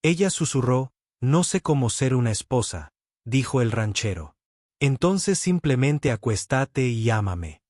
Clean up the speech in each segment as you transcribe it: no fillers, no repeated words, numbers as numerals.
Ella susurró: «No sé cómo ser una esposa», dijo el ranchero. «Entonces simplemente acuéstate y ámame».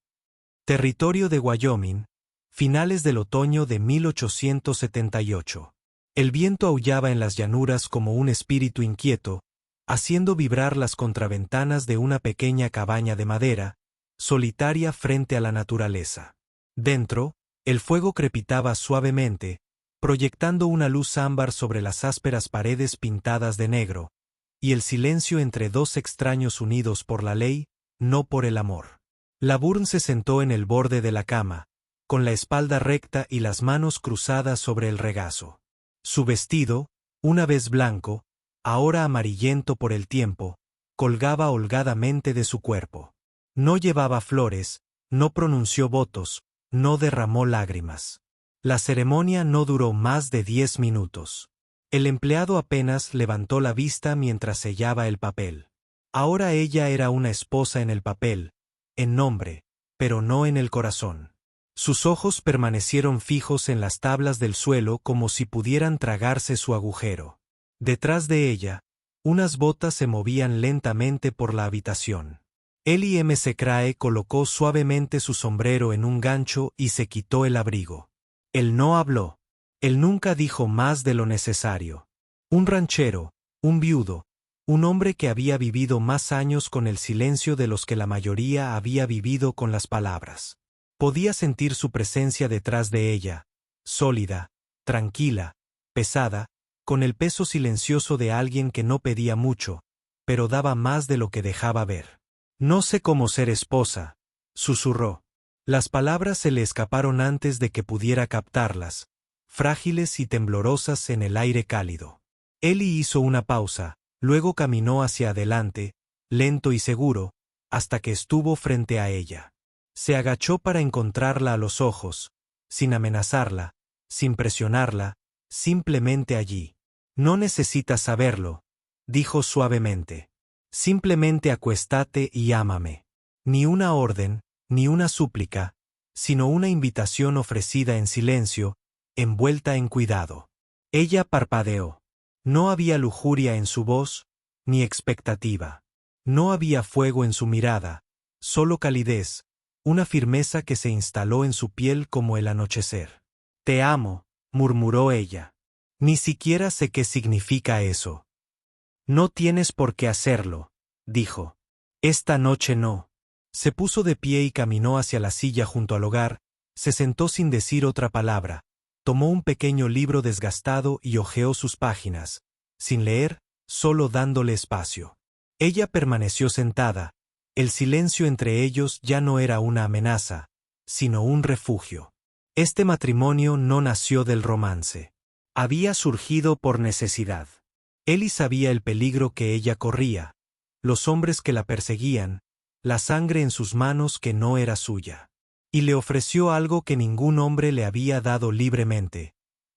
Territorio de Wyoming, finales del otoño de 1878. El viento aullaba en las llanuras como un espíritu inquieto, haciendo vibrar las contraventanas de una pequeña cabaña de madera, solitaria frente a la naturaleza. Dentro, el fuego crepitaba suavemente, proyectando una luz ámbar sobre las ásperas paredes pintadas de negro, y el silencio entre dos extraños unidos por la ley, no por el amor. LaVourne se sentó en el borde de la cama, con la espalda recta y las manos cruzadas sobre el regazo. Su vestido, una vez blanco, ahora amarillento por el tiempo, colgaba holgadamente de su cuerpo. No llevaba flores, no pronunció votos, no derramó lágrimas. La ceremonia no duró más de 10 minutos. El empleado apenas levantó la vista mientras sellaba el papel. Ahora ella era una esposa en el papel, en nombre, pero no en el corazón. Sus ojos permanecieron fijos en las tablas del suelo como si pudieran tragarse su agujero. Detrás de ella, unas botas se movían lentamente por la habitación. Ellie M. Secrae colocó suavemente su sombrero en un gancho y se quitó el abrigo. Él no habló. Él nunca dijo más de lo necesario. Un ranchero, un viudo, un hombre que había vivido más años con el silencio de los que la mayoría había vivido con las palabras. Podía sentir su presencia detrás de ella, sólida, tranquila, pesada, con el peso silencioso de alguien que no pedía mucho, pero daba más de lo que dejaba ver. «No sé cómo ser esposa», susurró. Las palabras se le escaparon antes de que pudiera captarlas, frágiles y temblorosas en el aire cálido. Ellie hizo una pausa, luego caminó hacia adelante, lento y seguro, hasta que estuvo frente a ella. Se agachó para encontrarla a los ojos, sin amenazarla, sin presionarla, simplemente allí. «No necesitas saberlo», dijo suavemente. «Simplemente acuéstate y ámame». Ni una orden, ni una súplica, sino una invitación ofrecida en silencio, envuelta en cuidado. Ella parpadeó. No había lujuria en su voz, ni expectativa. No había fuego en su mirada, solo calidez, una firmeza que se instaló en su piel como el anochecer. «Te amo», murmuró ella. «Ni siquiera sé qué significa eso». «No tienes por qué hacerlo», dijo. «Esta noche no». Se puso de pie y caminó hacia la silla junto al hogar, se sentó sin decir otra palabra, tomó un pequeño libro desgastado y hojeó sus páginas, sin leer, solo dándole espacio. Ella permaneció sentada, el silencio entre ellos ya no era una amenaza, sino un refugio. Este matrimonio no nació del romance. Había surgido por necesidad. Ellie sabía el peligro que ella corría, los hombres que la perseguían, la sangre en sus manos que no era suya. Y le ofreció algo que ningún hombre le había dado libremente: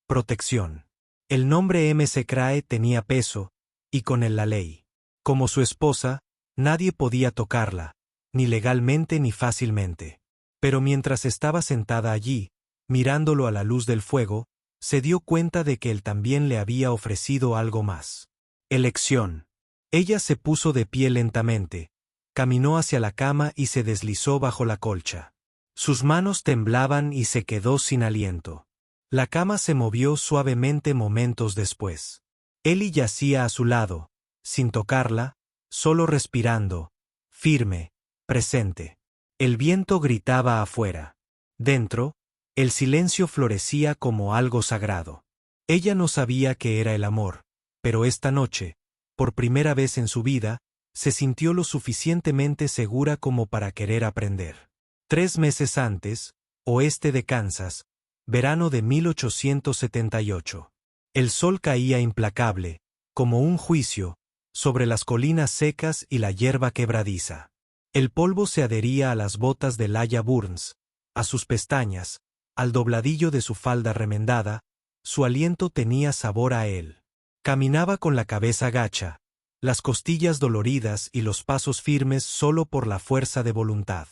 protección. El nombre M. Secrae tenía peso, y con él la ley. Como su esposa, nadie podía tocarla, ni legalmente ni fácilmente. Pero mientras estaba sentada allí, mirándolo a la luz del fuego, se dio cuenta de que él también le había ofrecido algo más. Elección. Ella se puso de pie lentamente, caminó hacia la cama y se deslizó bajo la colcha. Sus manos temblaban y se quedó sin aliento. La cama se movió suavemente momentos después. Ellie yacía a su lado, sin tocarla, solo respirando, firme, presente. El viento gritaba afuera. Dentro, el silencio florecía como algo sagrado. Ella no sabía qué era el amor, pero esta noche, por primera vez en su vida, se sintió lo suficientemente segura como para querer aprender. 3 meses antes, oeste de Kansas, verano de 1878. El sol caía implacable, como un juicio, sobre las colinas secas y la hierba quebradiza. El polvo se adhería a las botas de Laia Burns, a sus pestañas, al dobladillo de su falda remendada, su aliento tenía sabor a él. Caminaba con la cabeza gacha, las costillas doloridas y los pasos firmes solo por la fuerza de voluntad.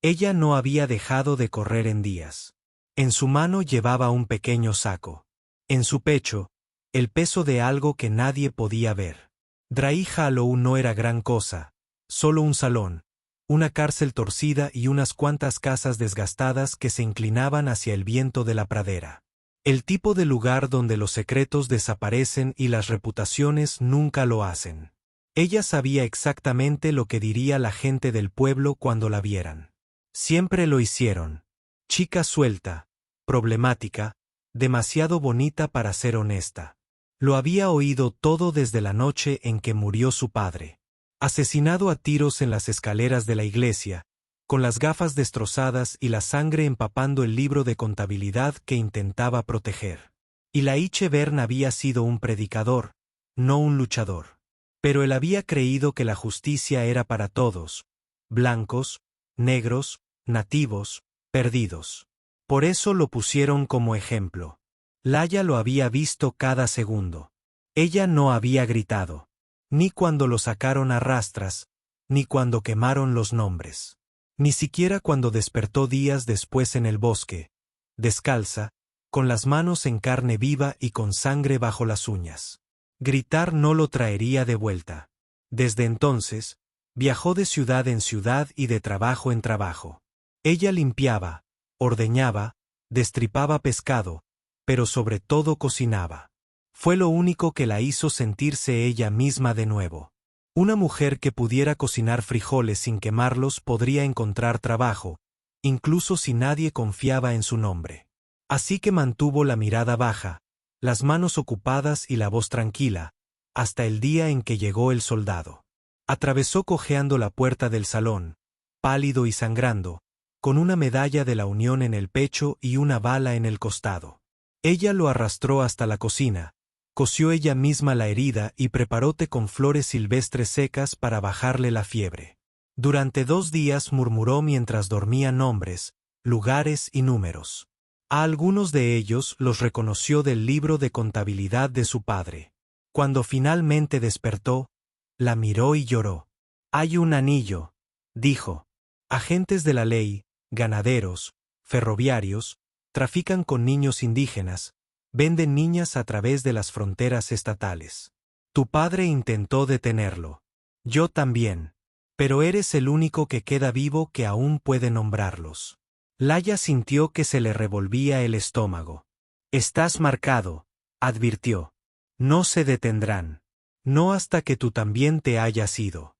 Ella no había dejado de correr en días. En su mano llevaba un pequeño saco. En su pecho, el peso de algo que nadie podía ver. Dry Hollow no era gran cosa, solo un salón, una cárcel torcida y unas cuantas casas desgastadas que se inclinaban hacia el viento de la pradera. El tipo de lugar donde los secretos desaparecen y las reputaciones nunca lo hacen. Ella sabía exactamente lo que diría la gente del pueblo cuando la vieran. Siempre lo hicieron. Chica suelta, problemática, demasiado bonita para ser honesta. Lo había oído todo desde la noche en que murió su padre. Asesinado a tiros en las escaleras de la iglesia, con las gafas destrozadas y la sangre empapando el libro de contabilidad que intentaba proteger. Y Laiche Bern había sido un predicador, no un luchador. Pero él había creído que la justicia era para todos, blancos, negros, nativos, perdidos. Por eso lo pusieron como ejemplo. Laia lo había visto cada segundo. Ella no había gritado, ni cuando lo sacaron a rastras, ni cuando quemaron los nombres. Ni siquiera cuando despertó días después en el bosque, descalza, con las manos en carne viva y con sangre bajo las uñas. Gritar no lo traería de vuelta. Desde entonces, viajó de ciudad en ciudad y de trabajo en trabajo. Ella limpiaba, ordeñaba, destripaba pescado, pero sobre todo cocinaba. Fue lo único que la hizo sentirse ella misma de nuevo. Una mujer que pudiera cocinar frijoles sin quemarlos podría encontrar trabajo, incluso si nadie confiaba en su nombre. Así que mantuvo la mirada baja, las manos ocupadas y la voz tranquila, hasta el día en que llegó el soldado. Atravesó cojeando la puerta del salón, pálido y sangrando, con una medalla de la Unión en el pecho y una bala en el costado. Ella lo arrastró hasta la cocina, cosió ella misma la herida y preparó té con flores silvestres secas para bajarle la fiebre. Durante 2 días murmuró mientras dormía nombres, lugares y números. A algunos de ellos los reconoció del libro de contabilidad de su padre. Cuando finalmente despertó, la miró y lloró. «Hay un anillo», dijo. «Agentes de la ley, ganaderos, ferroviarios, trafican con niños indígenas, venden niñas a través de las fronteras estatales. Tu padre intentó detenerlo. Yo también. Pero eres el único que queda vivo que aún puede nombrarlos». Laia sintió que se le revolvía el estómago. «Estás marcado», advirtió. «No se detendrán. No hasta que tú también te hayas ido».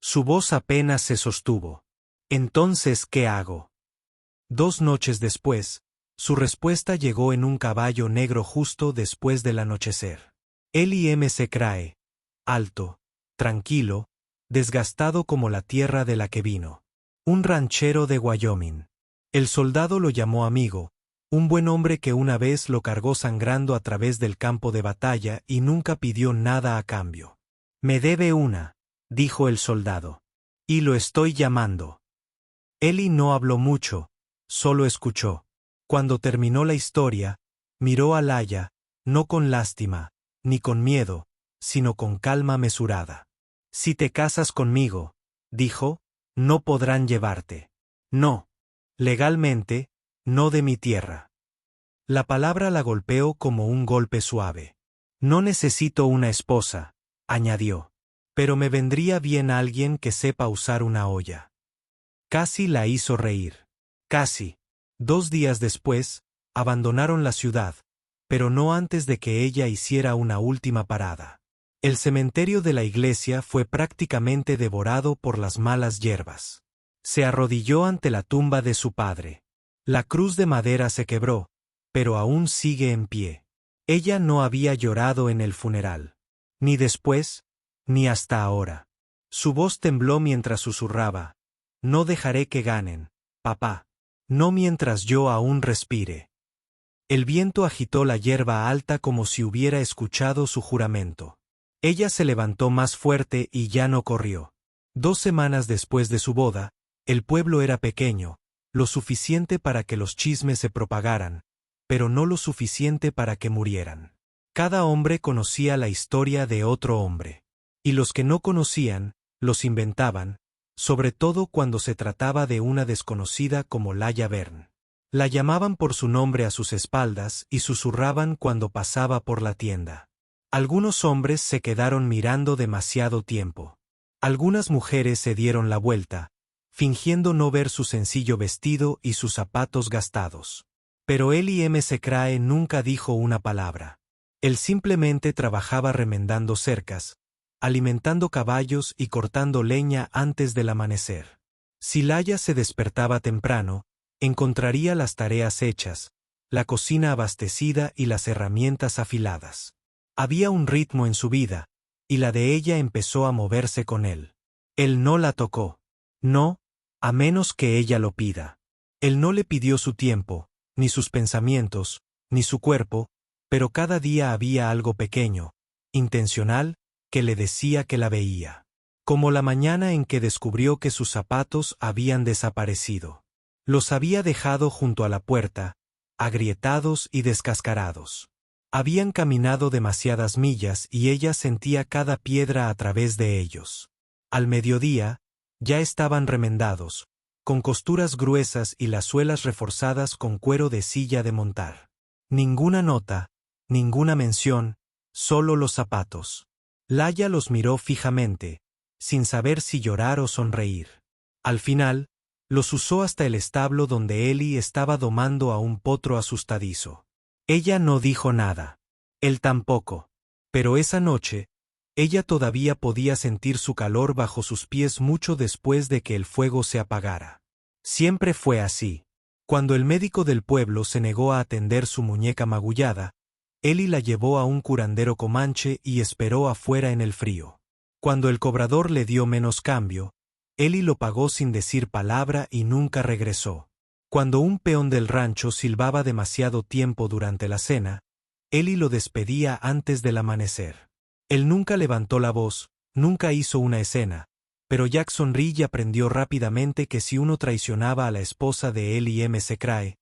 Su voz apenas se sostuvo. «Entonces, ¿qué hago?». 2 noches después, su respuesta llegó en un caballo negro justo después del anochecer. Eli M. Secrae, alto, tranquilo, desgastado como la tierra de la que vino. Un ranchero de Wyoming. El soldado lo llamó amigo, un buen hombre que una vez lo cargó sangrando a través del campo de batalla y nunca pidió nada a cambio. «Me debe una», dijo el soldado. «Y lo estoy llamando». Eli no habló mucho, solo escuchó. Cuando terminó la historia, miró a Laia, no con lástima, ni con miedo, sino con calma mesurada. «Si te casas conmigo», dijo, «no podrán llevarte. No. Legalmente, no de mi tierra». La palabra la golpeó como un golpe suave. «No necesito una esposa», añadió. «Pero me vendría bien alguien que sepa usar una olla». Casi la hizo reír. Casi. 2 días después, abandonaron la ciudad, pero no antes de que ella hiciera una última parada. El cementerio de la iglesia fue prácticamente devorado por las malas hierbas. Se arrodilló ante la tumba de su padre. La cruz de madera se quebró, pero aún sigue en pie. Ella no había llorado en el funeral. Ni después, ni hasta ahora. Su voz tembló mientras susurraba: «No dejaré que ganen, papá. No mientras yo aún respire». El viento agitó la hierba alta como si hubiera escuchado su juramento. Ella se levantó más fuerte y ya no corrió. 2 semanas después de su boda, el pueblo era pequeño, lo suficiente para que los chismes se propagaran, pero no lo suficiente para que murieran. Cada hombre conocía la historia de otro hombre. Y los que no conocían, los inventaban, sobre todo cuando se trataba de una desconocida como Laia Bern. La llamaban por su nombre a sus espaldas y susurraban cuando pasaba por la tienda. Algunos hombres se quedaron mirando demasiado tiempo. Algunas mujeres se dieron la vuelta, fingiendo no ver su sencillo vestido y sus zapatos gastados. Pero Eli M. Secrae nunca dijo una palabra. Él simplemente trabajaba remendando cercas, alimentando caballos y cortando leña antes del amanecer. Si Laya se despertaba temprano, encontraría las tareas hechas, la cocina abastecida y las herramientas afiladas. Había un ritmo en su vida, y la de ella empezó a moverse con él. Él no la tocó. No, a menos que ella lo pida. Él no le pidió su tiempo, ni sus pensamientos, ni su cuerpo, pero cada día había algo pequeño, intencional, que le decía que la veía. Como la mañana en que descubrió que sus zapatos habían desaparecido. Los había dejado junto a la puerta, agrietados y descascarados. Habían caminado demasiadas millas y ella sentía cada piedra a través de ellos. Al mediodía, ya estaban remendados, con costuras gruesas y las suelas reforzadas con cuero de silla de montar. Ninguna nota, ninguna mención, solo los zapatos. Laya los miró fijamente, sin saber si llorar o sonreír. Al final, los usó hasta el establo donde Eli estaba domando a un potro asustadizo. Ella no dijo nada. Él tampoco. Pero esa noche, ella todavía podía sentir su calor bajo sus pies mucho después de que el fuego se apagara. Siempre fue así. Cuando el médico del pueblo se negó a atender su muñeca magullada, Eli la llevó a un curandero comanche y esperó afuera en el frío. Cuando el cobrador le dio menos cambio, Eli lo pagó sin decir palabra y nunca regresó. Cuando un peón del rancho silbaba demasiado tiempo durante la cena, Eli lo despedía antes del amanecer. Él nunca levantó la voz, nunca hizo una escena, pero Jackson Ridge aprendió rápidamente que si uno traicionaba a la esposa de Eli M. Secrae,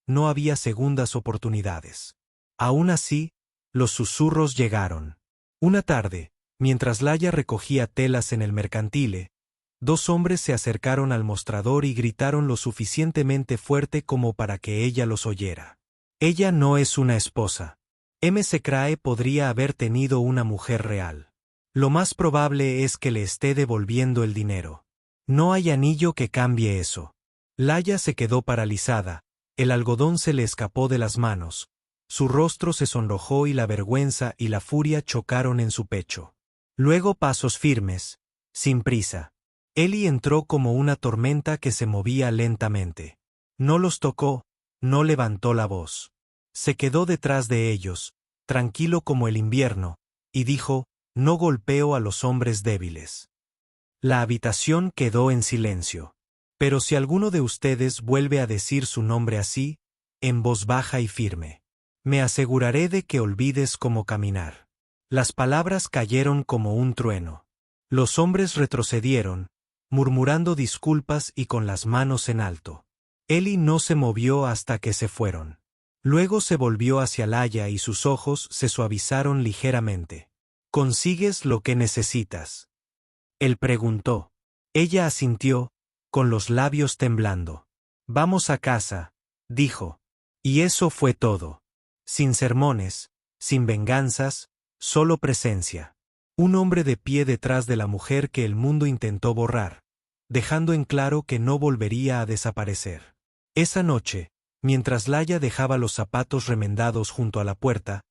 no había segundas oportunidades. Aún así, los susurros llegaron. Una tarde, mientras Laya recogía telas en el mercantile, dos hombres se acercaron al mostrador y gritaron lo suficientemente fuerte como para que ella los oyera. Ella no es una esposa. M. Secrae podría haber tenido una mujer real. Lo más probable es que le esté devolviendo el dinero. No hay anillo que cambie eso. Laya se quedó paralizada, el algodón se le escapó de las manos, su rostro se sonrojó y la vergüenza y la furia chocaron en su pecho. Luego pasos firmes, sin prisa. Eli entró como una tormenta que se movía lentamente. No los tocó, no levantó la voz. Se quedó detrás de ellos, tranquilo como el invierno, y dijo, no golpeo a los hombres débiles. La habitación quedó en silencio. Pero si alguno de ustedes vuelve a decir su nombre así, en voz baja y firme, me aseguraré de que olvides cómo caminar. Las palabras cayeron como un trueno. Los hombres retrocedieron, murmurando disculpas y con las manos en alto. Eli no se movió hasta que se fueron. Luego se volvió hacia Laya y sus ojos se suavizaron ligeramente. ¿Consigues lo que necesitas?, él preguntó. Ella asintió, con los labios temblando. Vamos a casa, dijo. Y eso fue todo. Sin sermones, sin venganzas, solo presencia. Un hombre de pie detrás de la mujer que el mundo intentó borrar, dejando en claro que no volvería a desaparecer. Esa noche, mientras Laya dejaba los zapatos remendados junto a la puerta,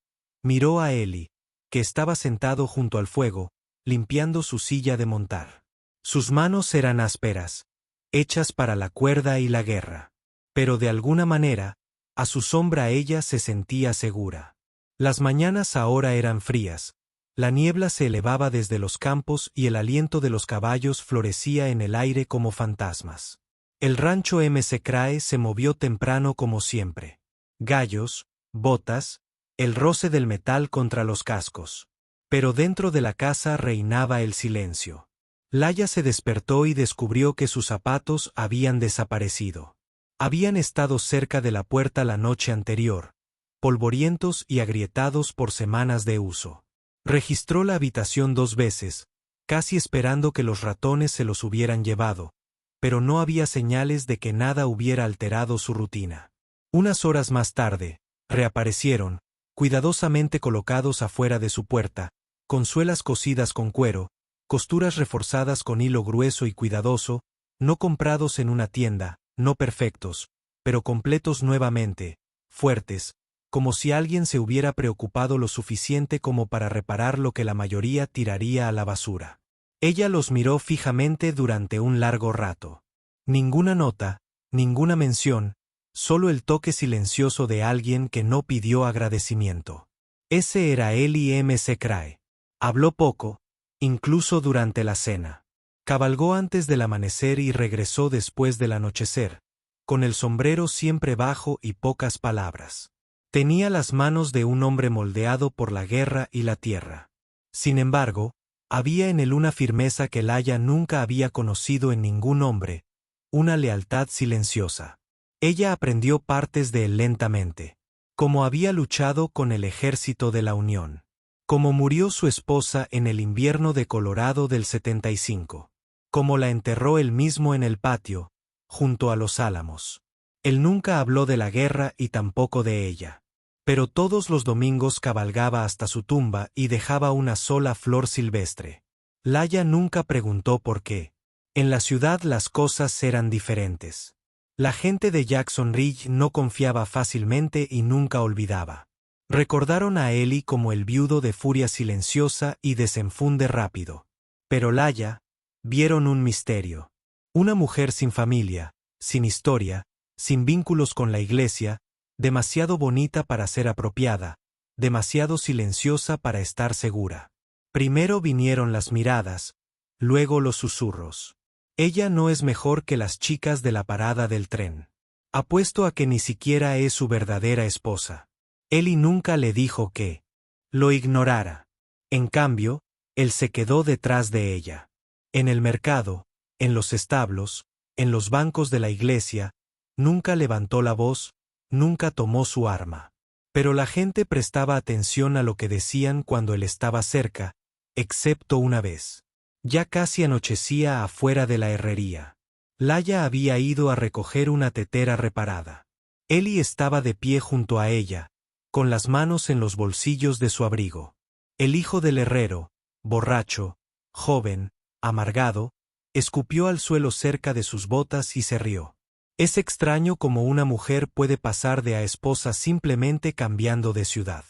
miró a Eli, que estaba sentado junto al fuego, limpiando su silla de montar. Sus manos eran ásperas, hechas para la cuerda y la guerra. Pero de alguna manera, a su sombra ella se sentía segura. Las mañanas ahora eran frías, la niebla se elevaba desde los campos y el aliento de los caballos florecía en el aire como fantasmas. El rancho M. Secrae se movió temprano como siempre. Gallos, botas, el roce del metal contra los cascos. Pero dentro de la casa reinaba el silencio. Laya se despertó y descubrió que sus zapatos habían desaparecido. Habían estado cerca de la puerta la noche anterior, polvorientos y agrietados por semanas de uso. Registró la habitación 2 veces, casi esperando que los ratones se los hubieran llevado, pero no había señales de que nada hubiera alterado su rutina. Unas horas más tarde, reaparecieron, cuidadosamente colocados afuera de su puerta, con suelas cosidas con cuero, costuras reforzadas con hilo grueso y cuidadoso, no comprados en una tienda, no perfectos, pero completos nuevamente, fuertes, como si alguien se hubiera preocupado lo suficiente como para reparar lo que la mayoría tiraría a la basura. Ella los miró fijamente durante un largo rato. Ninguna nota, ninguna mención, solo el toque silencioso de alguien que no pidió agradecimiento. Ese era Ellie M. Crae. Habló poco, incluso durante la cena. Cabalgó antes del amanecer y regresó después del anochecer, con el sombrero siempre bajo y pocas palabras. Tenía las manos de un hombre moldeado por la guerra y la tierra. Sin embargo, había en él una firmeza que Laia nunca había conocido en ningún hombre, una lealtad silenciosa. Ella aprendió partes de él lentamente. Cómo había luchado con el ejército de la Unión. Cómo murió su esposa en el invierno de Colorado del 75. Cómo la enterró él mismo en el patio, junto a los álamos. Él nunca habló de la guerra y tampoco de ella. Pero todos los domingos cabalgaba hasta su tumba y dejaba una sola flor silvestre. Laia nunca preguntó por qué. En la ciudad las cosas eran diferentes. La gente de Jackson Ridge no confiaba fácilmente y nunca olvidaba. Recordaron a Ellie como el viudo de furia silenciosa y desenfunde rápido. Pero Laia, vieron un misterio. Una mujer sin familia, sin historia, sin vínculos con la iglesia, demasiado bonita para ser apropiada, demasiado silenciosa para estar segura. Primero vinieron las miradas, luego los susurros. Ella no es mejor que las chicas de la parada del tren. Apuesto a que ni siquiera es su verdadera esposa. Ellie nunca le dijo que lo ignorara. En cambio, él se quedó detrás de ella. En el mercado, en los establos, en los bancos de la iglesia, nunca levantó la voz, nunca tomó su arma. Pero la gente prestaba atención a lo que decían cuando él estaba cerca, excepto una vez. Ya casi anochecía afuera de la herrería. Laia había ido a recoger una tetera reparada. Ellie estaba de pie junto a ella, con las manos en los bolsillos de su abrigo. El hijo del herrero, borracho, joven, amargado, escupió al suelo cerca de sus botas y se rió. Es extraño cómo una mujer puede pasar de a esposa simplemente cambiando de ciudad.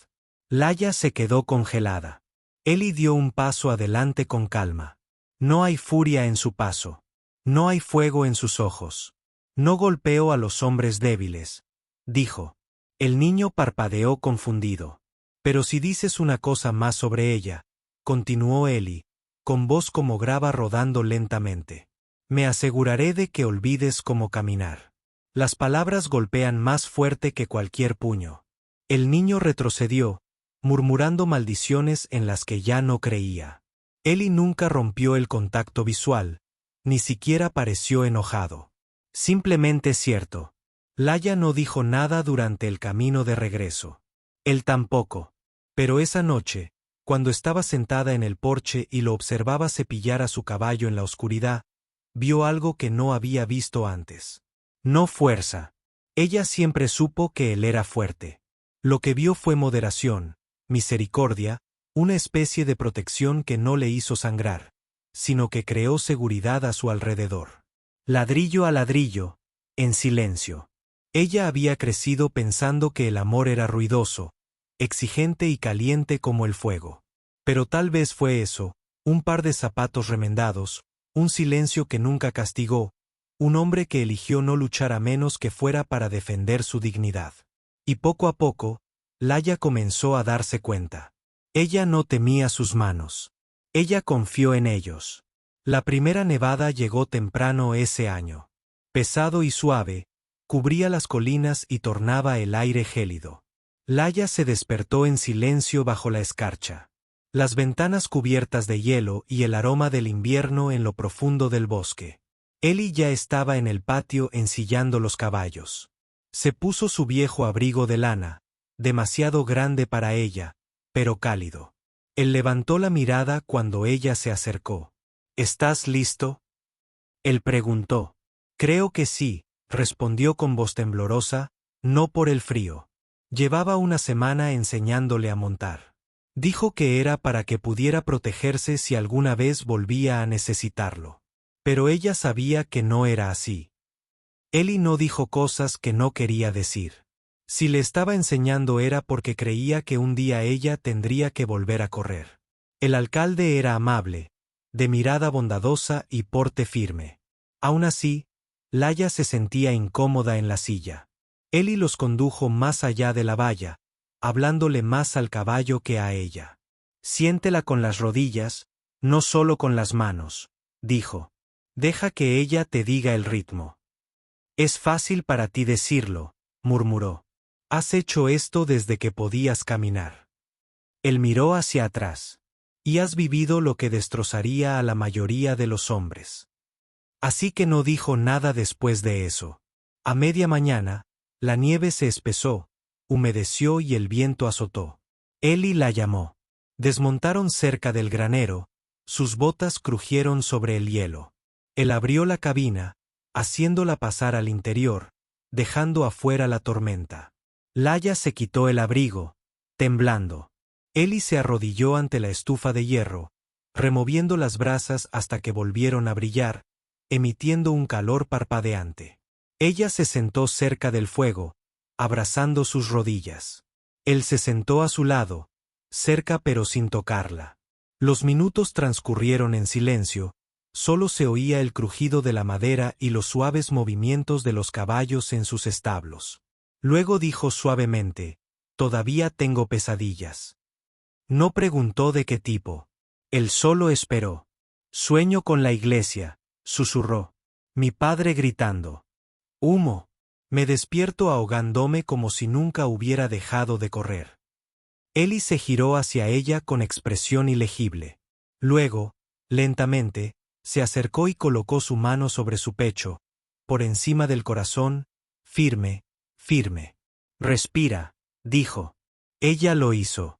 Laia se quedó congelada. Ellie dio un paso adelante con calma. No hay furia en su paso. No hay fuego en sus ojos. No golpeo a los hombres débiles, dijo. El niño parpadeó confundido. Pero si dices una cosa más sobre ella, continuó Ellie, con voz como grava rodando lentamente. Me aseguraré de que olvides cómo caminar. Las palabras golpean más fuerte que cualquier puño. El niño retrocedió, murmurando maldiciones en las que ya no creía. Ellie nunca rompió el contacto visual, ni siquiera pareció enojado. Simplemente cierto. Laia no dijo nada durante el camino de regreso. Él tampoco. Pero esa noche, cuando estaba sentada en el porche y lo observaba cepillar a su caballo en la oscuridad, vio algo que no había visto antes. No fuerza. Ella siempre supo que él era fuerte. Lo que vio fue moderación, misericordia, una especie de protección que no le hizo sangrar, sino que creó seguridad a su alrededor. Ladrillo a ladrillo, en silencio. Ella había crecido pensando que el amor era ruidoso, exigente y caliente como el fuego. Pero tal vez fue eso, un par de zapatos remendados, un silencio que nunca castigó, un hombre que eligió no luchar a menos que fuera para defender su dignidad. Y poco a poco, Laia comenzó a darse cuenta. Ella no temía sus manos. Ella confió en ellos. La primera nevada llegó temprano ese año. Pesado y suave, cubría las colinas y tornaba el aire gélido. Laia se despertó en silencio bajo la escarcha. Las ventanas cubiertas de hielo y el aroma del invierno en lo profundo del bosque. Ellie ya estaba en el patio ensillando los caballos. Se puso su viejo abrigo de lana, demasiado grande para ella, pero cálido. Él levantó la mirada cuando ella se acercó. ¿Estás listo?, él preguntó. Creo que sí, respondió con voz temblorosa, no por el frío. Llevaba una semana enseñándole a montar. Dijo que era para que pudiera protegerse si alguna vez volvía a necesitarlo. Pero ella sabía que no era así. Ellie no dijo cosas que no quería decir. Si le estaba enseñando era porque creía que un día ella tendría que volver a correr. El alcalde era amable, de mirada bondadosa y porte firme. Aún así, Laia se sentía incómoda en la silla. Ellie los condujo más allá de la valla, hablándole más al caballo que a ella. Siéntela con las rodillas, no solo con las manos, dijo. Deja que ella te diga el ritmo. Es fácil para ti decirlo, murmuró. Has hecho esto desde que podías caminar. Él miró hacia atrás. Y has vivido lo que destrozaría a la mayoría de los hombres. Así que no dijo nada después de eso. A media mañana, la nieve se espesó, humedeció y el viento azotó. Ellie la llamó. Desmontaron cerca del granero, sus botas crujieron sobre el hielo. Él abrió la cabina, haciéndola pasar al interior, dejando afuera la tormenta. Laia se quitó el abrigo, temblando. Ellie se arrodilló ante la estufa de hierro, removiendo las brasas hasta que volvieron a brillar, emitiendo un calor parpadeante. Ella se sentó cerca del fuego, abrazando sus rodillas. Él se sentó a su lado, cerca pero sin tocarla. Los minutos transcurrieron en silencio, solo se oía el crujido de la madera y los suaves movimientos de los caballos en sus establos. Luego dijo suavemente, «Todavía tengo pesadillas». No preguntó de qué tipo. Él solo esperó. «Sueño con la iglesia», susurró. «Mi padre gritando. Humo». Me despierto ahogándome como si nunca hubiera dejado de correr. Ellie se giró hacia ella con expresión ilegible. Luego, lentamente, se acercó y colocó su mano sobre su pecho, por encima del corazón, firme, firme. «Respira», dijo. Ella lo hizo.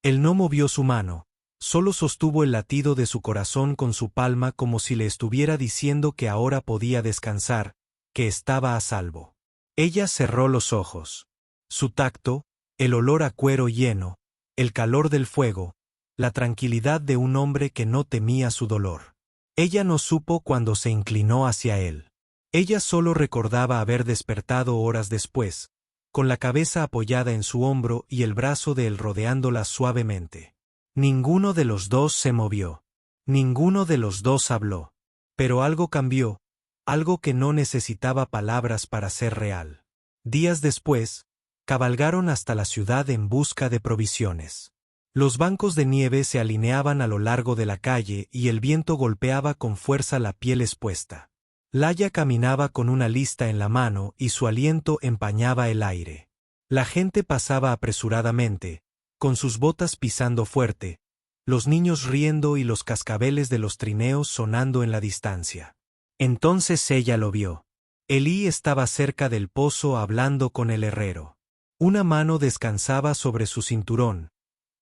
Él no movió su mano, solo sostuvo el latido de su corazón con su palma como si le estuviera diciendo que ahora podía descansar, que estaba a salvo. Ella cerró los ojos. Su tacto, el olor a cuero lleno, el calor del fuego, la tranquilidad de un hombre que no temía su dolor. Ella no supo cuando se inclinó hacia él. Ella solo recordaba haber despertado horas después, con la cabeza apoyada en su hombro y el brazo de él rodeándola suavemente. Ninguno de los dos se movió. Ninguno de los dos habló. Pero algo cambió, algo que no necesitaba palabras para ser real. Días después, cabalgaron hasta la ciudad en busca de provisiones. Los bancos de nieve se alineaban a lo largo de la calle y el viento golpeaba con fuerza la piel expuesta. Laia caminaba con una lista en la mano y su aliento empañaba el aire. La gente pasaba apresuradamente, con sus botas pisando fuerte, los niños riendo y los cascabeles de los trineos sonando en la distancia. Entonces ella lo vio. Elí estaba cerca del pozo hablando con el herrero. Una mano descansaba sobre su cinturón,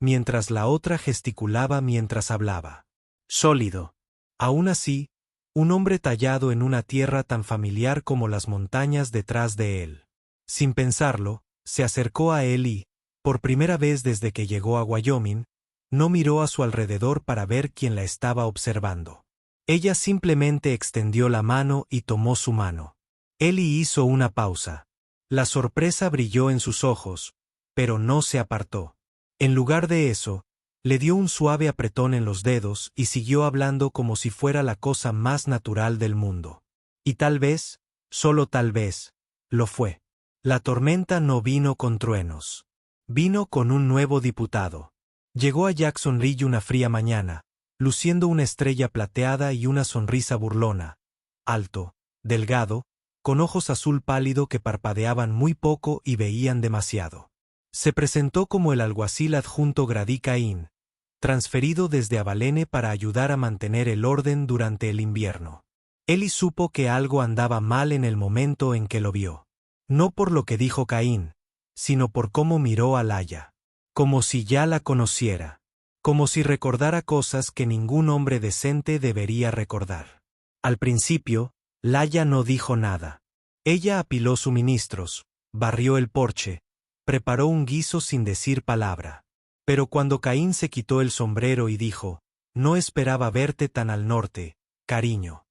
mientras la otra gesticulaba mientras hablaba. Sólido. Aún así, un hombre tallado en una tierra tan familiar como las montañas detrás de él. Sin pensarlo, se acercó a él y, por primera vez desde que llegó a Wyoming, no miró a su alrededor para ver quién la estaba observando. Ella simplemente extendió la mano y tomó su mano. Ellie hizo una pausa. La sorpresa brilló en sus ojos, pero no se apartó. En lugar de eso, le dio un suave apretón en los dedos y siguió hablando como si fuera la cosa más natural del mundo. Y tal vez, solo tal vez, lo fue. La tormenta no vino con truenos. Vino con un nuevo diputado. Llegó a Jacksonville una fría mañana, luciendo una estrella plateada y una sonrisa burlona. Alto, delgado, con ojos azul pálido que parpadeaban muy poco y veían demasiado. Se presentó como el alguacil adjunto Grady Cain, transferido desde Abilene para ayudar a mantener el orden durante el invierno. Ellie supo que algo andaba mal en el momento en que lo vio. No por lo que dijo Cain, sino por cómo miró a Laia. Como si ya la conociera. Como si recordara cosas que ningún hombre decente debería recordar. Al principio, Laia no dijo nada. Ella apiló suministros, barrió el porche, preparó un guiso sin decir palabra. Pero cuando Caín se quitó el sombrero y dijo, «No esperaba verte tan al norte, cariño».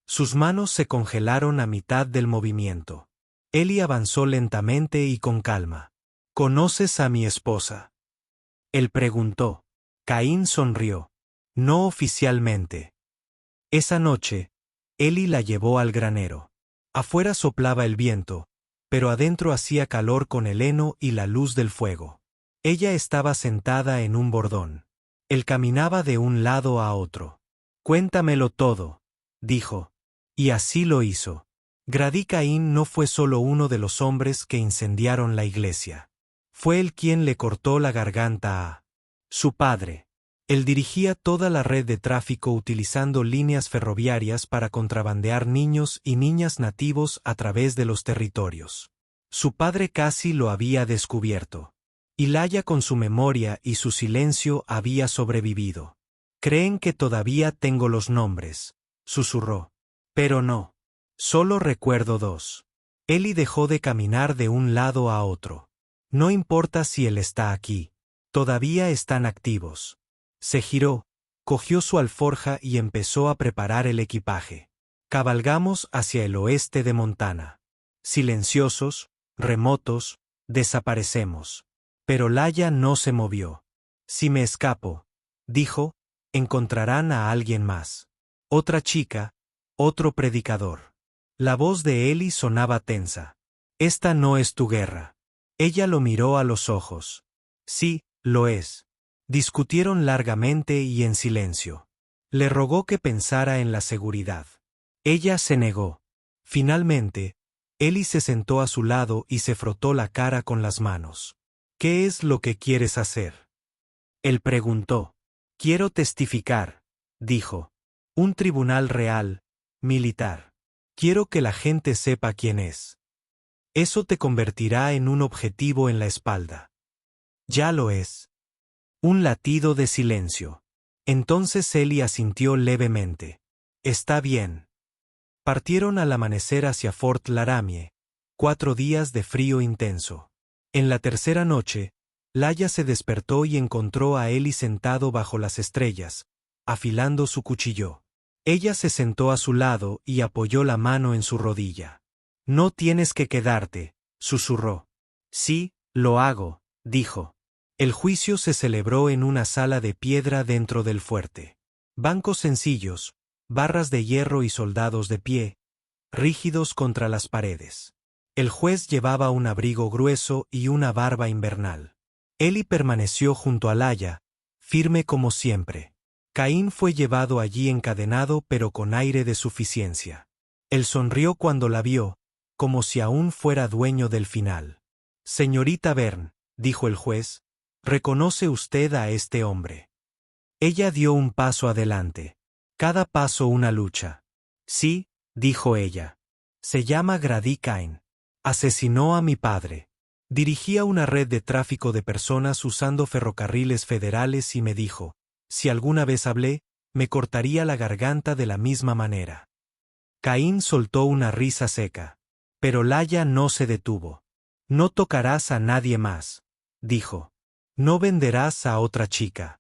Sus manos se congelaron a mitad del movimiento. Eli avanzó lentamente y con calma. «¿Conoces a mi esposa?». Él preguntó. Caín sonrió. «No oficialmente». Esa noche, Eli la llevó al granero. Afuera soplaba el viento, pero adentro hacía calor con el heno y la luz del fuego. Ella estaba sentada en un bordón. Él caminaba de un lado a otro. «Cuéntamelo todo», dijo. Y así lo hizo. Gradí Caín no fue solo uno de los hombres que incendiaron la iglesia. Fue él quien le cortó la garganta a su padre. Él dirigía toda la red de tráfico utilizando líneas ferroviarias para contrabandear niños y niñas nativos a través de los territorios. Su padre casi lo había descubierto. Y Laya con su memoria y su silencio había sobrevivido. «Creen que todavía tengo los nombres», susurró. «Pero no. Solo recuerdo 2». Eli dejó de caminar de un lado a otro. «No importa si él está aquí. Todavía están activos». Se giró, cogió su alforja y empezó a preparar el equipaje. Cabalgamos hacia el oeste de Montana. Silenciosos, remotos, desaparecemos. Pero Laya no se movió. «Si me escapo», dijo, «encontrarán a alguien más. Otra chica, otro predicador». La voz de Eli sonaba tensa. «Esta no es tu guerra». Ella lo miró a los ojos. «Sí, lo es». Discutieron largamente y en silencio. Le rogó que pensara en la seguridad. Ella se negó. Finalmente, Eli se sentó a su lado y se frotó la cara con las manos. «¿Qué es lo que quieres hacer?». Él preguntó. «Quiero testificar», dijo. «Un tribunal real, militar. Quiero que la gente sepa quién es. Eso te convertirá en un objetivo en la espalda». «Ya lo es». Un latido de silencio. Entonces Eli asintió levemente. «Está bien». Partieron al amanecer hacia Fort Laramie, 4 días de frío intenso. En la tercera noche, Laya se despertó y encontró a Eli sentado bajo las estrellas, afilando su cuchillo. Ella se sentó a su lado y apoyó la mano en su rodilla. «No tienes que quedarte», susurró. «Sí, lo hago», dijo. El juicio se celebró en una sala de piedra dentro del fuerte. Bancos sencillos, barras de hierro y soldados de pie, rígidos contra las paredes. El juez llevaba un abrigo grueso y una barba invernal. Eli permaneció junto a Laya, firme como siempre. Caín fue llevado allí encadenado pero con aire de suficiencia. Él sonrió cuando la vio, como si aún fuera dueño del final. «Señorita Byrne», dijo el juez, «¿reconoce usted a este hombre?». Ella dio un paso adelante. Cada paso una lucha. «Sí», dijo ella. «Se llama Grady Cain. Asesinó a mi padre. Dirigía una red de tráfico de personas usando ferrocarriles federales y me dijo, si alguna vez hablé, me cortaría la garganta de la misma manera». Caín soltó una risa seca. Pero Laya no se detuvo. «No tocarás a nadie más», dijo. «No venderás a otra chica.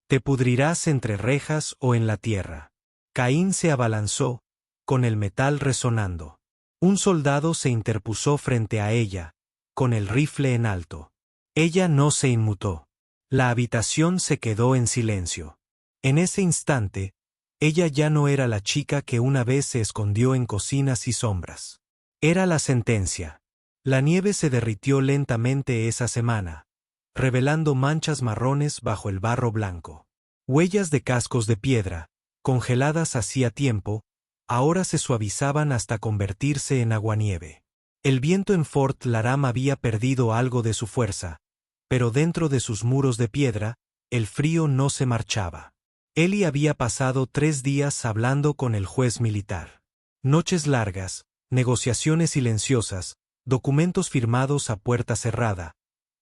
Te pudrirás entre rejas o en la tierra». Caín se abalanzó, con el metal resonando. Un soldado se interpuso frente a ella, con el rifle en alto. Ella no se inmutó. La habitación se quedó en silencio. En ese instante, ella ya no era la chica que una vez se escondió en cocinas y sombras. Era la sentencia. La nieve se derritió lentamente esa semana, revelando manchas marrones bajo el barro blanco. Huellas de cascos de piedra, congeladas hacía tiempo, ahora se suavizaban hasta convertirse en aguanieve. El viento en Fort Laramie había perdido algo de su fuerza, pero dentro de sus muros de piedra, el frío no se marchaba. Eli había pasado 3 días hablando con el juez militar. Noches largas, negociaciones silenciosas, documentos firmados a puerta cerrada,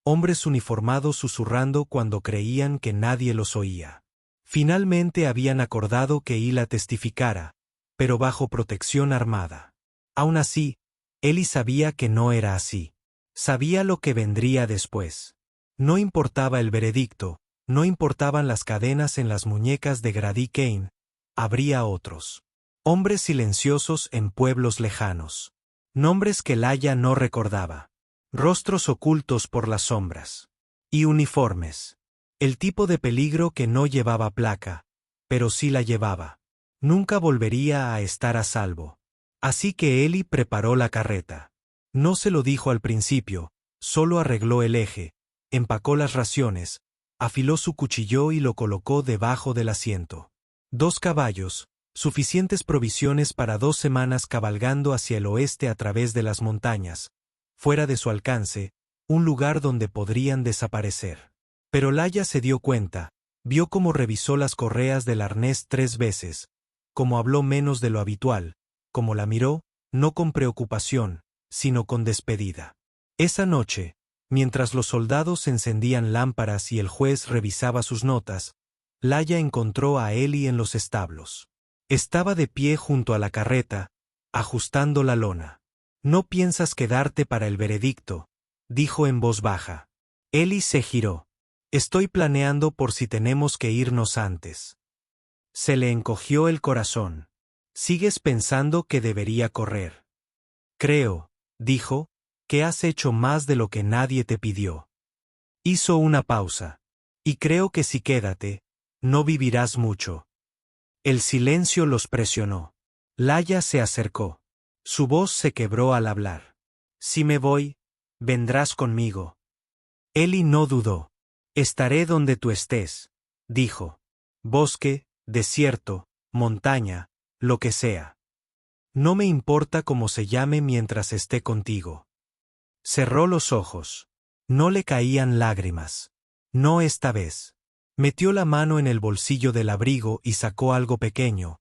hombres uniformados susurrando cuando creían que nadie los oía. Finalmente habían acordado que Hila testificara, pero bajo protección armada. Aún así, Eli sabía que no era así. Sabía lo que vendría después. No importaba el veredicto, no importaban las cadenas en las muñecas de Grady Kane, habría otros. Hombres silenciosos en pueblos lejanos. Nombres que Laia no recordaba. Rostros ocultos por las sombras. Y uniformes. El tipo de peligro que no llevaba placa, pero sí la llevaba. Nunca volvería a estar a salvo. Así que Eli preparó la carreta. No se lo dijo al principio, solo arregló el eje, empacó las raciones, afiló su cuchillo y lo colocó debajo del asiento. 2 caballos, suficientes provisiones para 2 semanas cabalgando hacia el oeste a través de las montañas, fuera de su alcance, un lugar donde podrían desaparecer. Pero Laia se dio cuenta, vio cómo revisó las correas del arnés 3 veces, cómo habló menos de lo habitual, cómo la miró, no con preocupación, sino con despedida. Esa noche, mientras los soldados encendían lámparas y el juez revisaba sus notas, Laia encontró a Eli en los establos. Estaba de pie junto a la carreta, ajustando la lona. «¿No piensas quedarte para el veredicto?», dijo en voz baja. Eli se giró. «Estoy planeando por si tenemos que irnos antes». Se le encogió el corazón. «¿Sigues pensando que debería correr?» «Creo», dijo, «que has hecho más de lo que nadie te pidió». Hizo una pausa. «Y creo que si quédate, no vivirás mucho». El silencio los presionó. Laia se acercó. Su voz se quebró al hablar. «Si me voy, vendrás conmigo». Eli no dudó. «Estaré donde tú estés», dijo. «Bosque, desierto, montaña, lo que sea. No me importa cómo se llame mientras esté contigo». Cerró los ojos. No le caían lágrimas. No esta vez. Metió la mano en el bolsillo del abrigo y sacó algo pequeño,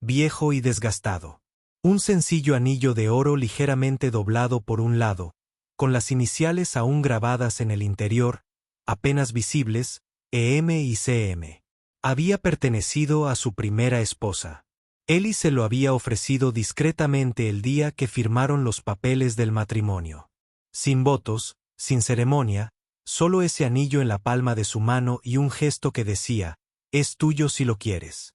viejo y desgastado. Un sencillo anillo de oro ligeramente doblado por un lado, con las iniciales aún grabadas en el interior, apenas visibles, EM y CM. Había pertenecido a su primera esposa. Eli se lo había ofrecido discretamente el día que firmaron los papeles del matrimonio. Sin votos, sin ceremonia, solo ese anillo en la palma de su mano y un gesto que decía, «Es tuyo si lo quieres».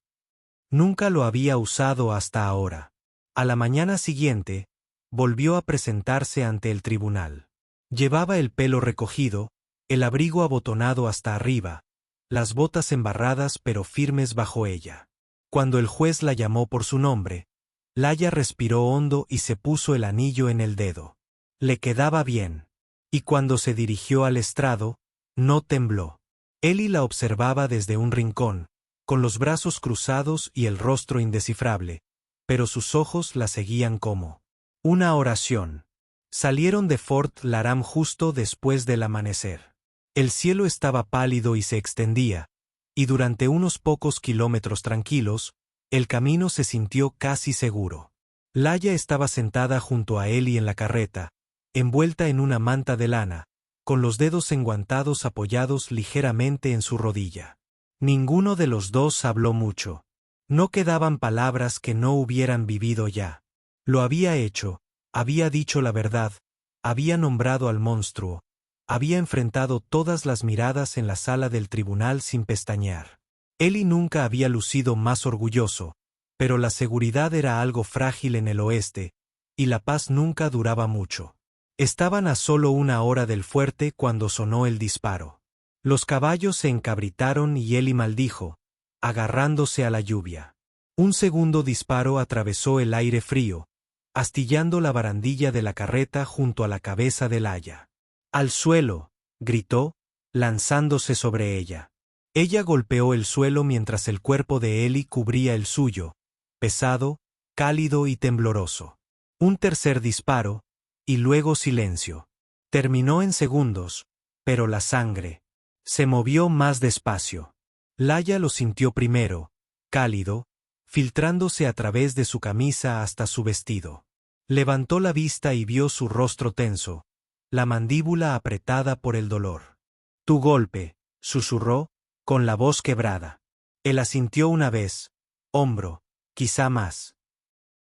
Nunca lo había usado hasta ahora. A la mañana siguiente, volvió a presentarse ante el tribunal. Llevaba el pelo recogido, el abrigo abotonado hasta arriba, las botas embarradas pero firmes bajo ella. Cuando el juez la llamó por su nombre, Laia respiró hondo y se puso el anillo en el dedo. Le quedaba bien. Y cuando se dirigió al estrado, no tembló. Eli la observaba desde un rincón, con los brazos cruzados y el rostro indescifrable, pero sus ojos la seguían como una oración. Salieron de Fort Laram justo después del amanecer. El cielo estaba pálido y se extendía, y durante unos pocos kilómetros tranquilos, el camino se sintió casi seguro. Laia estaba sentada junto a Eli en la carreta, envuelta en una manta de lana, con los dedos enguantados apoyados ligeramente en su rodilla. Ninguno de los dos habló mucho. No quedaban palabras que no hubieran vivido ya. Lo había hecho, había dicho la verdad, había nombrado al monstruo, había enfrentado todas las miradas en la sala del tribunal sin pestañear. Eli nunca había lucido más orgulloso, pero la seguridad era algo frágil en el oeste, y la paz nunca duraba mucho. Estaban a solo 1 hora del fuerte cuando sonó el disparo. Los caballos se encabritaron y Eli maldijo, agarrándose a la lluvia. Un segundo disparo atravesó el aire frío, astillando la barandilla de la carreta junto a la cabeza de Laia. «¡Al suelo!», gritó, lanzándose sobre ella. Ella golpeó el suelo mientras el cuerpo de Eli cubría el suyo, pesado, cálido y tembloroso. Un tercer disparo, y luego silencio. Terminó en segundos, pero la sangre se movió más despacio. Laia lo sintió primero, cálido, filtrándose a través de su camisa hasta su vestido. Levantó la vista y vio su rostro tenso, la mandíbula apretada por el dolor. «Tu golpe», susurró, con la voz quebrada. Él asintió una vez, hombro, quizá más.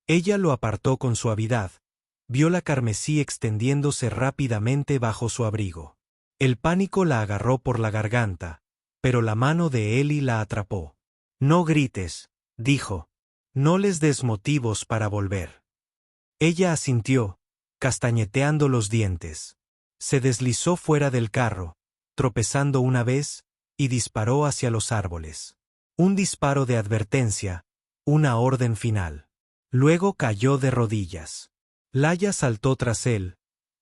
Ella lo apartó con suavidad, vio la carmesí extendiéndose rápidamente bajo su abrigo. El pánico la agarró por la garganta, pero la mano de Eli la atrapó. «No grites», dijo. «No les des motivos para volver». Ella asintió, castañeteando los dientes. Se deslizó fuera del carro, tropezando una vez, y disparó hacia los árboles. Un disparo de advertencia, una orden final. Luego cayó de rodillas. Laia saltó tras él,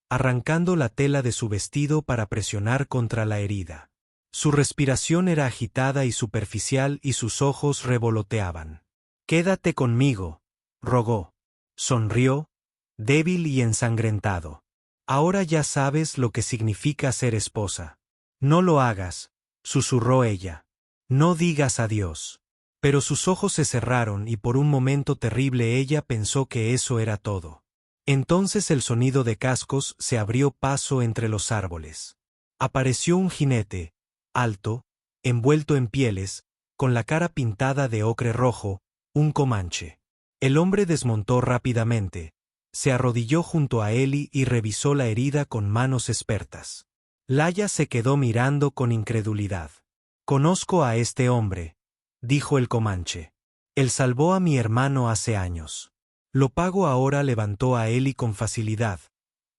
arrancando la tela de su vestido para presionar contra la herida. Su respiración era agitada y superficial y sus ojos revoloteaban. «Quédate conmigo», rogó. Sonrió, débil y ensangrentado. «Ahora ya sabes lo que significa ser esposa». «No lo hagas», susurró ella. «No digas adiós». Pero sus ojos se cerraron y por un momento terrible ella pensó que eso era todo. Entonces el sonido de cascos se abrió paso entre los árboles. Apareció un jinete, alto, envuelto en pieles, con la cara pintada de ocre rojo, un comanche. El hombre desmontó rápidamente, se arrodilló junto a Eli y revisó la herida con manos expertas. Laia se quedó mirando con incredulidad. «Conozco a este hombre», dijo el comanche. «Él salvó a mi hermano hace años». «Lo pago ahora», levantó a Eli con facilidad,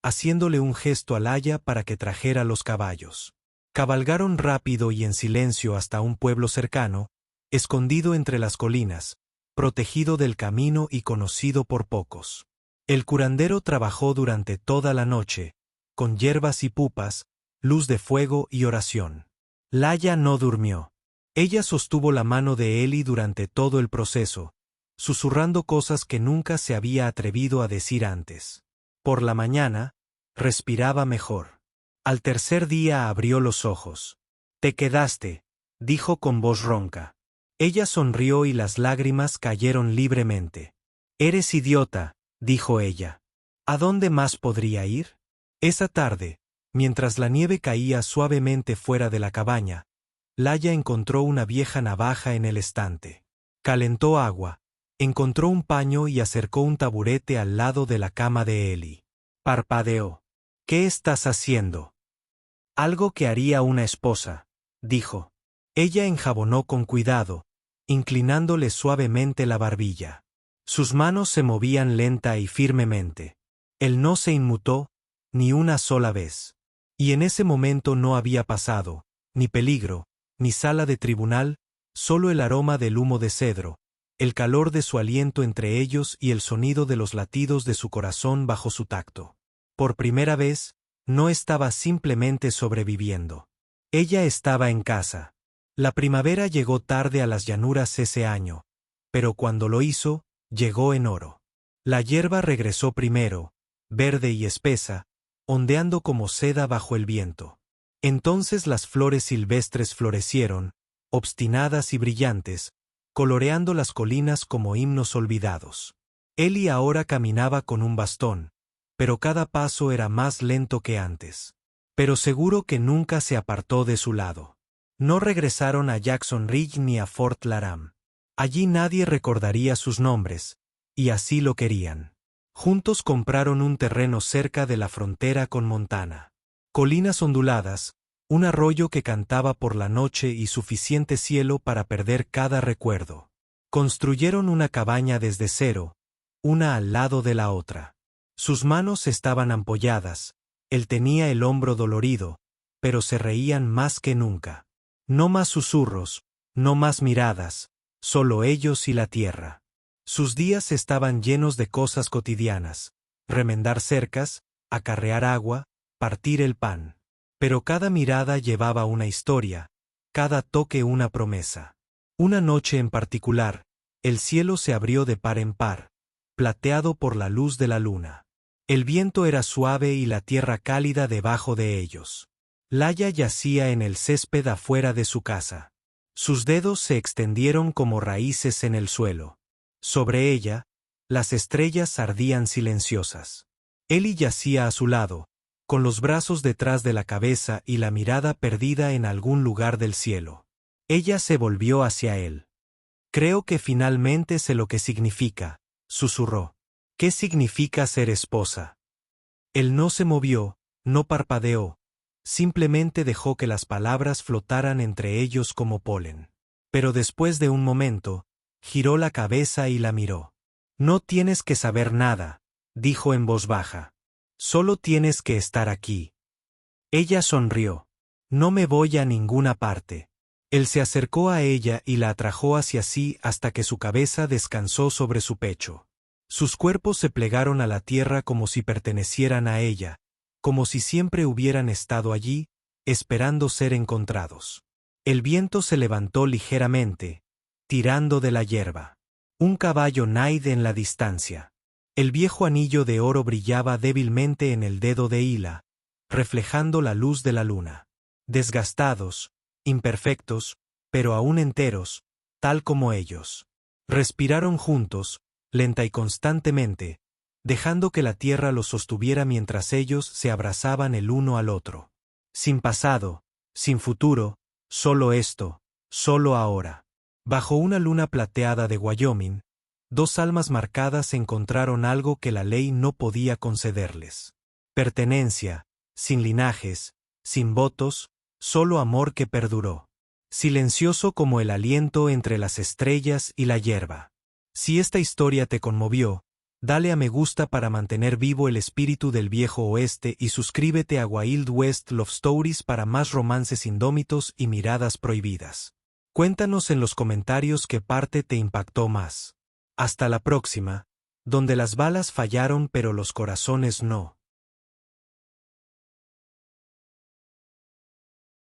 haciéndole un gesto a Laia para que trajera los caballos. Cabalgaron rápido y en silencio hasta un pueblo cercano, escondido entre las colinas, protegido del camino y conocido por pocos. El curandero trabajó durante toda la noche, con hierbas y pupas, luz de fuego y oración. Laia no durmió. Ella sostuvo la mano de Eli durante todo el proceso, susurrando cosas que nunca se había atrevido a decir antes. Por la mañana, respiraba mejor. Al tercer día abrió los ojos. «Te quedaste», dijo con voz ronca. Ella sonrió y las lágrimas cayeron libremente. «Eres idiota», dijo ella. «¿A dónde más podría ir?» Esa tarde, mientras la nieve caía suavemente fuera de la cabaña, Laia encontró una vieja navaja en el estante. Calentó agua, encontró un paño y acercó un taburete al lado de la cama de Eli. Parpadeó. «¿Qué estás haciendo?» «Algo que haría una esposa», dijo. Ella enjabonó con cuidado, inclinándole suavemente la barbilla. Sus manos se movían lenta y firmemente. Él no se inmutó, ni una sola vez. Y en ese momento no había pasado, ni peligro, ni sala de tribunal, solo el aroma del humo de cedro, el calor de su aliento entre ellos y el sonido de los latidos de su corazón bajo su tacto. Por primera vez, no estaba simplemente sobreviviendo. Ella estaba en casa. La primavera llegó tarde a las llanuras ese año, pero cuando lo hizo, llegó en oro. La hierba regresó primero, verde y espesa, ondeando como seda bajo el viento. Entonces las flores silvestres florecieron, obstinadas y brillantes, coloreando las colinas como himnos olvidados. Eli ahora caminaba con un bastón, pero cada paso era más lento que antes. Pero seguro que nunca se apartó de su lado. No regresaron a Jackson Ridge ni a Fort Laram. Allí nadie recordaría sus nombres, y así lo querían. Juntos compraron un terreno cerca de la frontera con Montana. Colinas onduladas, un arroyo que cantaba por la noche y suficiente cielo para perder cada recuerdo. Construyeron una cabaña desde cero, una al lado de la otra. Sus manos estaban ampolladas, él tenía el hombro dolorido, pero se reían más que nunca. No más susurros, no más miradas, solo ellos y la tierra. Sus días estaban llenos de cosas cotidianas: remendar cercas, acarrear agua, partir el pan. Pero cada mirada llevaba una historia, cada toque una promesa. Una noche en particular, el cielo se abrió de par en par, plateado por la luz de la luna. El viento era suave y la tierra cálida debajo de ellos. Laia yacía en el césped afuera de su casa. Sus dedos se extendieron como raíces en el suelo. Sobre ella, las estrellas ardían silenciosas. Eli yacía a su lado, con los brazos detrás de la cabeza y la mirada perdida en algún lugar del cielo. Ella se volvió hacia él. «Creo que finalmente sé lo que significa», susurró. «¿Qué significa ser esposa?» Él no se movió, no parpadeó, simplemente dejó que las palabras flotaran entre ellos como polen. Pero después de un momento, giró la cabeza y la miró. No tienes que saber nada, dijo en voz baja. Solo tienes que estar aquí. Ella sonrió. No me voy a ninguna parte. Él se acercó a ella y la atrajo hacia sí hasta que su cabeza descansó sobre su pecho. Sus cuerpos se plegaron a la tierra como si pertenecieran a ella, como si siempre hubieran estado allí, esperando ser encontrados. El viento se levantó ligeramente, tirando de la hierba. Un caballo naide en la distancia. El viejo anillo de oro brillaba débilmente en el dedo de Hila, reflejando la luz de la luna. Desgastados, imperfectos, pero aún enteros, tal como ellos. Respiraron juntos, lenta y constantemente, dejando que la tierra los sostuviera mientras ellos se abrazaban el uno al otro. Sin pasado, sin futuro, solo esto, solo ahora. Bajo una luna plateada de Wyoming, dos almas marcadas encontraron algo que la ley no podía concederles. Pertenencia, sin linajes, sin votos, solo amor que perduró. Silencioso como el aliento entre las estrellas y la hierba. Si esta historia te conmovió, dale a me gusta para mantener vivo el espíritu del viejo oeste y suscríbete a Wild West Love Stories para más romances indómitos y miradas prohibidas. Cuéntanos en los comentarios qué parte te impactó más. Hasta la próxima, donde las balas fallaron pero los corazones no.